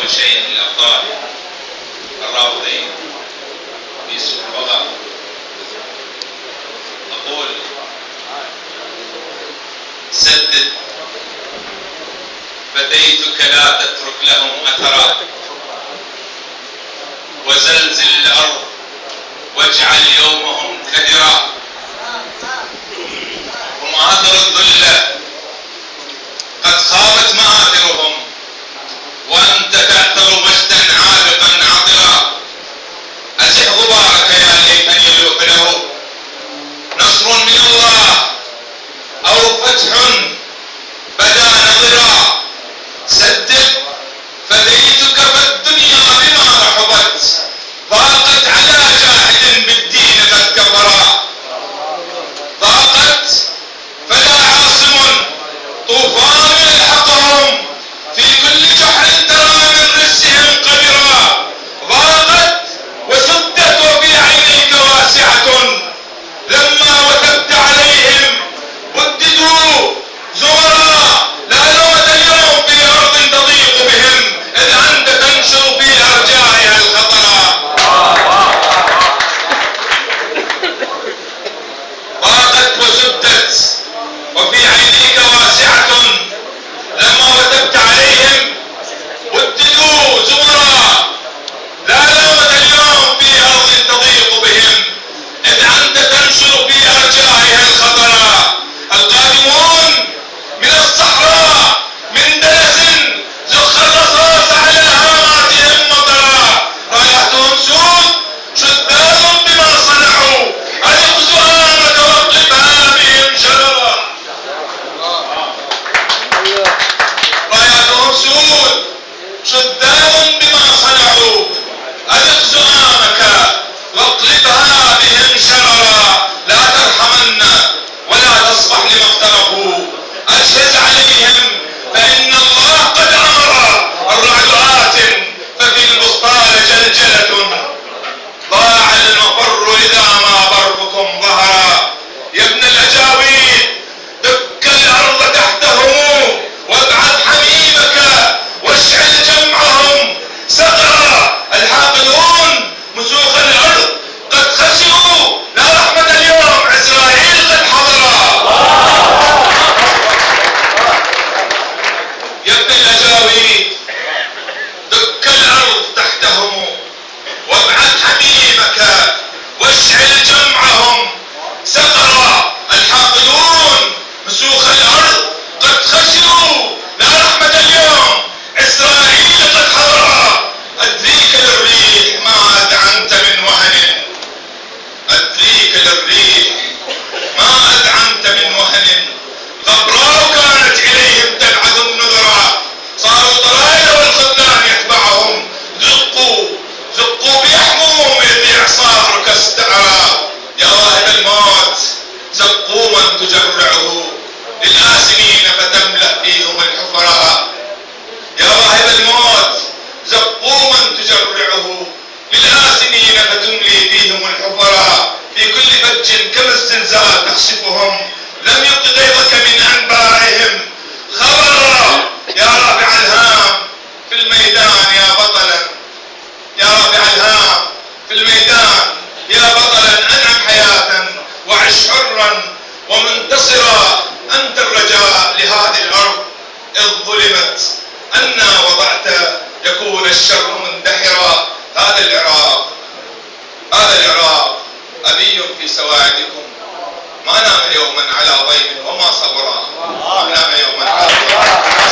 أول شيء للأبطال الرابطين في سوق الوغى أقول سدد فديتك لا تترك لهم أثرا، وزلزل الأرض واجعل يومهم كدرا، هم آثروا الذل قد خابت مآثرهم، وأنت تعثر مجدا عابقا عطرا. أزح غبارك يا ليتني لوح له نصر من الله أو فتح بدا نظرا. سدد فديتك فالدنيا بما رحبت، ضاقت على جاحد بالدين قد كفرا. ضاقت فلا عاصم طوفان يلحقهم، في كل جحر ترى من رسهم قبرا. ضاقت وسدت وفي عينيك واسعة، لما وثبت عليهم بددوا زورا. لا لومة اليوم في أرض تضيق بهم، إذ أنت تنشر في أرجائها الخطرا. ضاقت وسدت وفي عينيك واسعة، لما وثبت عليهم بددوا زورا. لا لومة اليوم في أرض تضيق بهم، إذ أنت تنشر في أرجائها الخطرا. القادمون من الصحراء من دنس زخ الرصاص على هاماتهم مطرا. راياتهم سود شداد بما صنعوا، علق زهامك واقلبها بهم شررا. راياتهم سود شداد بما صنعوا، علق زهامك واقلبها بهم شررا. لا ترحمن ولا تصفح لما اقترفوا، أجهز عليهم فإن الله قد أمر. الرعد آت ففي البسطال جلجلة، ضاع المفر إذا ما بركم ظهرا. يا ابن الأجاويد دك الأرض تحتهم، وابعث حميمك واشعل جمعهم سقرا. الحاقدون مسوخ الأرض قد خسروا، لا رحمة اليوم إسرائيل قد حضرا. يا ابن الأجاويد دك الأرض تحتهم، وابعث حميمك واشعل جمعهم سقرا. الحاقدون مسوخ الأرض قد خسروا، لا رحمة اليوم إسرائيل قد حضرا. أدريك للريح ما أدعنت من وهن، أدريك للريح ما أدعنت من وهن. غبراء كانت إليهم تبعث النذرا، صاروا طرائد والخذلان يتبعهم. زقوا بيحموم إذ إعصارك استعرى. يا واهب الموت زقوا من تجرعه، للآسمين فتملأ فيهم الحفرا. يا واهب الموت زقوا من تجرعه، للآسمين فتملي فيهم الحفرا. في كل فج كما الزلزال تخسفهم، لم يبق غيظك من أنبائهم خبرا. يا رافع الهام في الميدان يا بطلا، يا رافع الهام في الميدان يا بطلا، أنعم حياة وعش حرا ومنتصرا. أنت الرجاء لهذه الأرض إذ ظلمت، أنا وضعت يكون الشر مندحرا. هذا العراق أبي في سواعدكم، ما نام يوما على ضيم وما صبرا، نام يوما على ضيم.